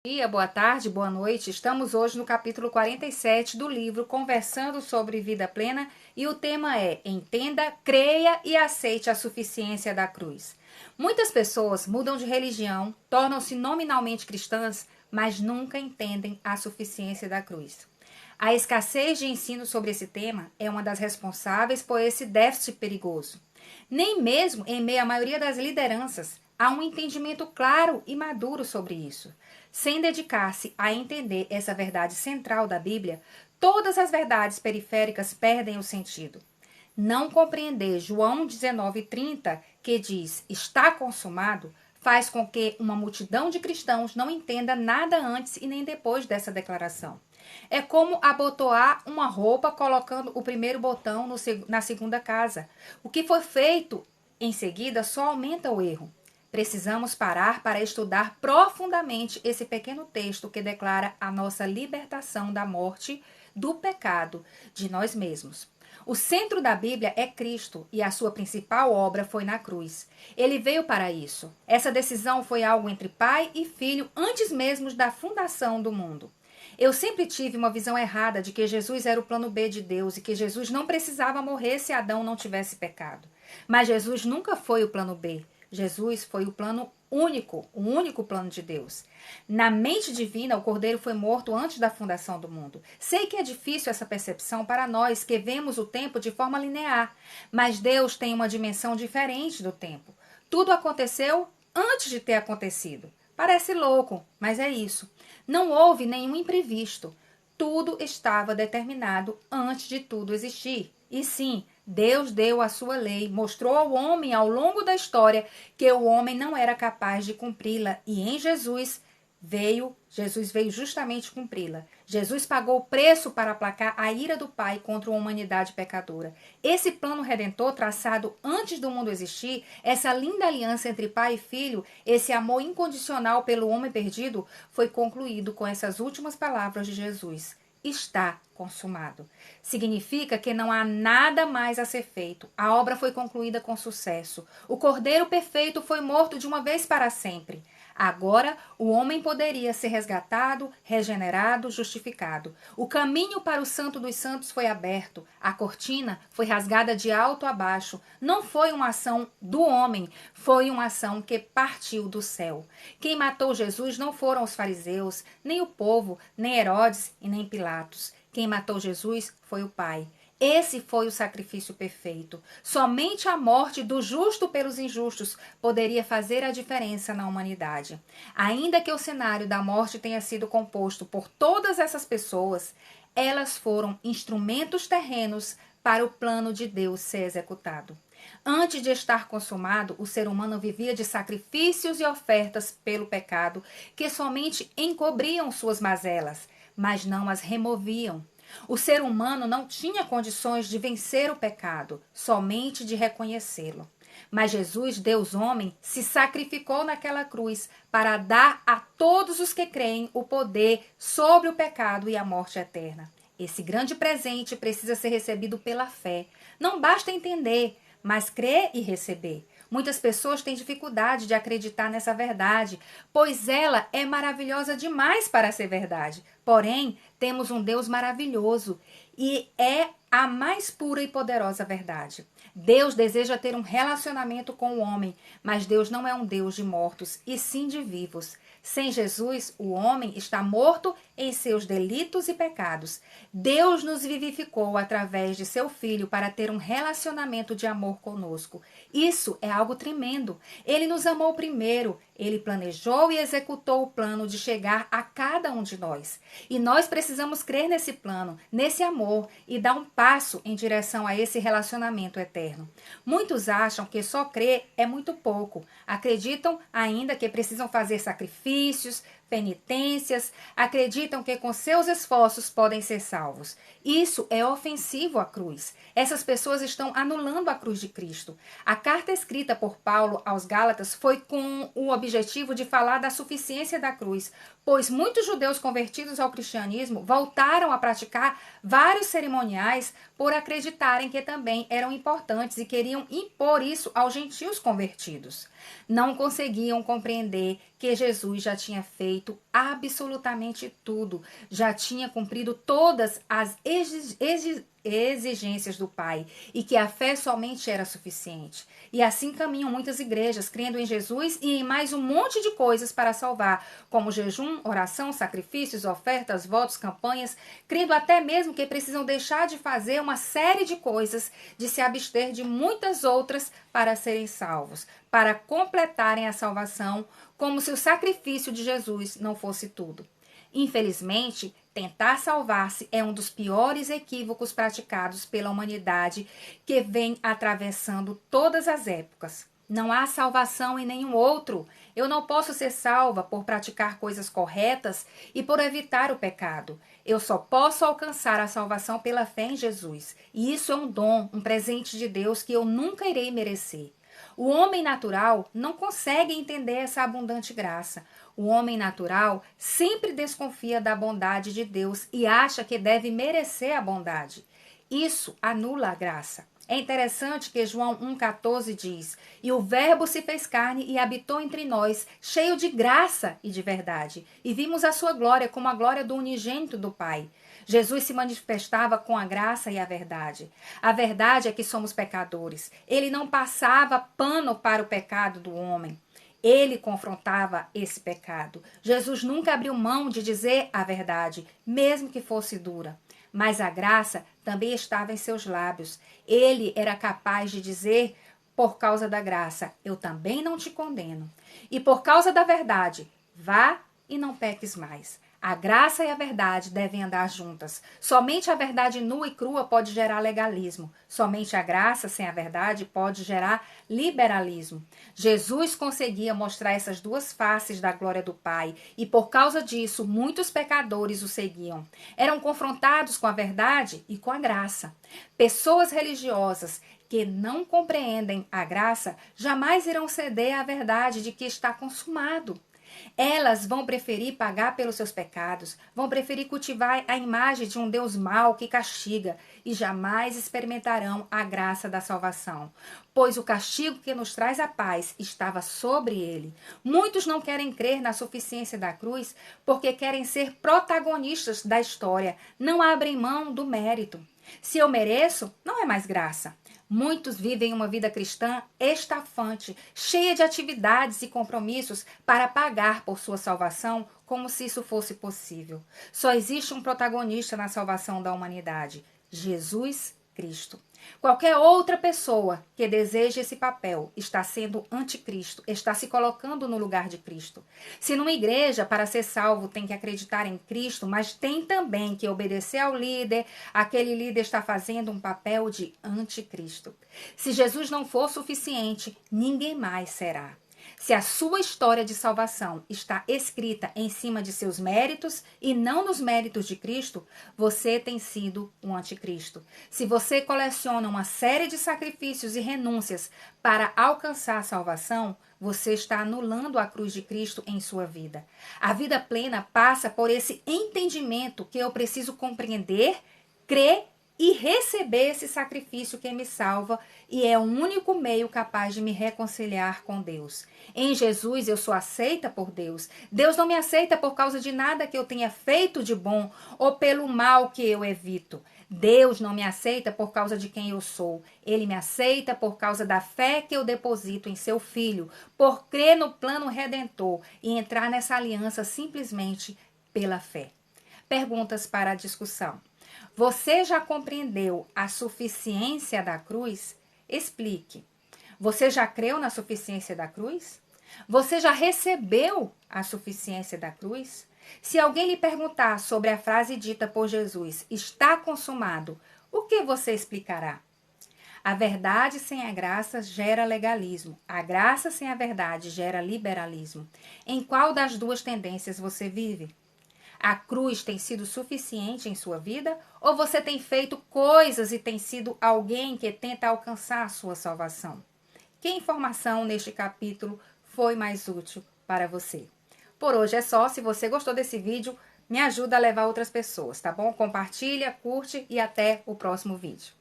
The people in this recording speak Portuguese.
Dia, boa tarde, boa noite. Estamos hoje no capítulo 47 do livro Conversando sobre Vida Plena e o tema é Entenda, creia e aceite a suficiência da cruz. Muitas pessoas mudam de religião, tornam-se nominalmente cristãs, mas nunca entendem a suficiência da cruz. A escassez de ensino sobre esse tema é uma das responsáveis por esse déficit perigoso. Nem mesmo em meio à maioria das lideranças há um entendimento claro e maduro sobre isso. Sem dedicar-se a entender essa verdade central da Bíblia, todas as verdades periféricas perdem o sentido. Não compreender João 19:30, que diz está consumado, faz com que uma multidão de cristãos não entenda nada antes e nem depois dessa declaração. É como abotoar uma roupa colocando o primeiro botão na segunda casa. O que foi feito em seguida só aumenta o erro. Precisamos parar para estudar profundamente esse pequeno texto que declara a nossa libertação da morte, do pecado, de nós mesmos. O centro da Bíblia é Cristo e a sua principal obra foi na cruz. Ele veio para isso. Essa decisão foi algo entre pai e filho antes mesmo da fundação do mundo. Eu sempre tive uma visão errada de que Jesus era o plano B de Deus e que Jesus não precisava morrer se Adão não tivesse pecado. Mas Jesus nunca foi o plano B. Jesus foi o plano único, o único plano de Deus. Na mente divina, o Cordeiro foi morto antes da fundação do mundo. Sei que é difícil essa percepção para nós que vemos o tempo de forma linear, mas Deus tem uma dimensão diferente do tempo. Tudo aconteceu antes de ter acontecido. Parece louco, mas é isso. Não houve nenhum imprevisto. Tudo estava determinado antes de tudo existir. E sim, Deus deu a sua lei, mostrou ao homem ao longo da história que o homem não era capaz de cumpri-la. E em Jesus veio justamente cumpri-la. Jesus pagou o preço para aplacar a ira do Pai contra uma humanidade pecadora. Esse plano redentor traçado antes do mundo existir, essa linda aliança entre pai e filho, esse amor incondicional pelo homem perdido, foi concluído com essas últimas palavras de Jesus. Está consumado. Significa que não há nada mais a ser feito. A obra foi concluída com sucesso. O Cordeiro perfeito foi morto de uma vez para sempre. Agora, o homem poderia ser resgatado, regenerado, justificado. O caminho para o Santo dos Santos foi aberto. A cortina foi rasgada de alto a baixo. Não foi uma ação do homem, foi uma ação que partiu do céu. Quem matou Jesus não foram os fariseus, nem o povo, nem Herodes e nem Pilatos. Quem matou Jesus foi o Pai. Esse foi o sacrifício perfeito. Somente a morte do justo pelos injustos poderia fazer a diferença na humanidade. Ainda que o cenário da morte tenha sido composto por todas essas pessoas, elas foram instrumentos terrenos para o plano de Deus ser executado. Antes de estar consumado, o ser humano vivia de sacrifícios e ofertas pelo pecado que somente encobriam suas mazelas, mas não as removiam. O ser humano não tinha condições de vencer o pecado, somente de reconhecê-lo. Mas Jesus, Deus homem, se sacrificou naquela cruz para dar a todos os que creem o poder sobre o pecado e a morte eterna. Esse grande presente precisa ser recebido pela fé. Não basta entender, mas crer e receber. Muitas pessoas têm dificuldade de acreditar nessa verdade, pois ela é maravilhosa demais para ser verdade. Porém, temos um Deus maravilhoso e é a mais pura e poderosa verdade. Deus deseja ter um relacionamento com o homem, mas Deus não é um Deus de mortos, e sim de vivos. Sem Jesus, o homem está morto em seus delitos e pecados. Deus nos vivificou através de seu Filho para ter um relacionamento de amor conosco. Isso é algo tremendo. Ele nos amou primeiro. Ele planejou e executou o plano de chegar a cada um de nós. E nós precisamos crer nesse plano, nesse amor e dar um passo em direção a esse relacionamento eterno. Muitos acham que só crer é muito pouco. Acreditam ainda que precisam fazer sacrifícios, penitências, acreditam que com seus esforços podem ser salvos. Isso é ofensivo à cruz. Essas pessoas estão anulando a cruz de Cristo. A carta escrita por Paulo aos Gálatas foi com o objetivo de falar da suficiência da cruz, pois muitos judeus convertidos ao cristianismo voltaram a praticar vários cerimoniais por acreditarem que também eram importantes e queriam impor isso aos gentios convertidos. Não conseguiam compreender que Jesus já tinha feito absolutamente tudo, já tinha cumprido todas as exigências do Pai e que a fé somente era suficiente. E assim caminham muitas igrejas, crendo em Jesus e em mais um monte de coisas para salvar, como jejum, oração, sacrifícios, ofertas, votos, campanhas, crendo até mesmo que precisam deixar de fazer uma série de coisas, de se abster de muitas outras para serem salvos, para completarem a salvação, como se o sacrifício de Jesus não fosse tudo. Infelizmente, tentar salvar-se é um dos piores equívocos praticados pela humanidade que vem atravessando todas as épocas. Não há salvação em nenhum outro. Eu não posso ser salva por praticar coisas corretas e por evitar o pecado. Eu só posso alcançar a salvação pela fé em Jesus. E isso é um dom, um presente de Deus que eu nunca irei merecer. O homem natural não consegue entender essa abundante graça. O homem natural sempre desconfia da bondade de Deus e acha que deve merecer a bondade. Isso anula a graça. É interessante que João 1,14 diz: "E o Verbo se fez carne e habitou entre nós, cheio de graça e de verdade. E vimos a sua glória como a glória do unigênito do Pai." Jesus se manifestava com a graça e a verdade. A verdade é que somos pecadores. Ele não passava pano para o pecado do homem. Ele confrontava esse pecado. Jesus nunca abriu mão de dizer a verdade, mesmo que fosse dura. Mas a graça também estava em seus lábios. Ele era capaz de dizer, por causa da graça, eu também não te condeno. E por causa da verdade, vá e não peques mais. A graça e a verdade devem andar juntas. Somente a verdade nua e crua pode gerar legalismo. Somente a graça sem a verdade pode gerar liberalismo. Jesus conseguia mostrar essas duas faces da glória do Pai e por causa disso muitos pecadores o seguiam. Eram confrontados com a verdade e com a graça. Pessoas religiosas que não compreendem a graça jamais irão ceder à verdade de que está consumado. Elas vão preferir pagar pelos seus pecados, vão preferir cultivar a imagem de um Deus mau que castiga e jamais experimentarão a graça da salvação, pois o castigo que nos traz a paz estava sobre ele. Muitos não querem crer na suficiência da cruz porque querem ser protagonistas da história, não abrem mão do mérito. Se eu mereço, não é mais graça. Muitos vivem uma vida cristã estafante, cheia de atividades e compromissos para pagar por sua salvação, como se isso fosse possível. Só existe um protagonista na salvação da humanidade: Jesus Cristo. Qualquer outra pessoa que deseje esse papel está sendo anticristo, está se colocando no lugar de Cristo. Se numa igreja, para ser salvo, tem que acreditar em Cristo, mas tem também que obedecer ao líder, aquele líder está fazendo um papel de anticristo. Se Jesus não for suficiente, ninguém mais será. Se a sua história de salvação está escrita em cima de seus méritos e não nos méritos de Cristo, você tem sido um anticristo. Se você coleciona uma série de sacrifícios e renúncias para alcançar a salvação, você está anulando a cruz de Cristo em sua vida. A vida plena passa por esse entendimento que eu preciso compreender, crer e receber esse sacrifício que me salva e é o único meio capaz de me reconciliar com Deus. Em Jesus eu sou aceita por Deus. Deus não me aceita por causa de nada que eu tenha feito de bom ou pelo mal que eu evito. Deus não me aceita por causa de quem eu sou. Ele me aceita por causa da fé que eu deposito em seu Filho, por crer no plano redentor e entrar nessa aliança simplesmente pela fé. Perguntas para a discussão. Você já compreendeu a suficiência da cruz? Explique. Você já creu na suficiência da cruz? Você já recebeu a suficiência da cruz? Se alguém lhe perguntar sobre a frase dita por Jesus, está consumado, o que você explicará? A verdade sem a graça gera legalismo. A graça sem a verdade gera liberalismo. Em qual das duas tendências você vive? A cruz tem sido suficiente em sua vida? Ou você tem feito coisas e tem sido alguém que tenta alcançar a sua salvação? Que informação neste capítulo foi mais útil para você? Por hoje é só. Se você gostou desse vídeo, me ajuda a levar outras pessoas, tá bom? Compartilha, curte e até o próximo vídeo.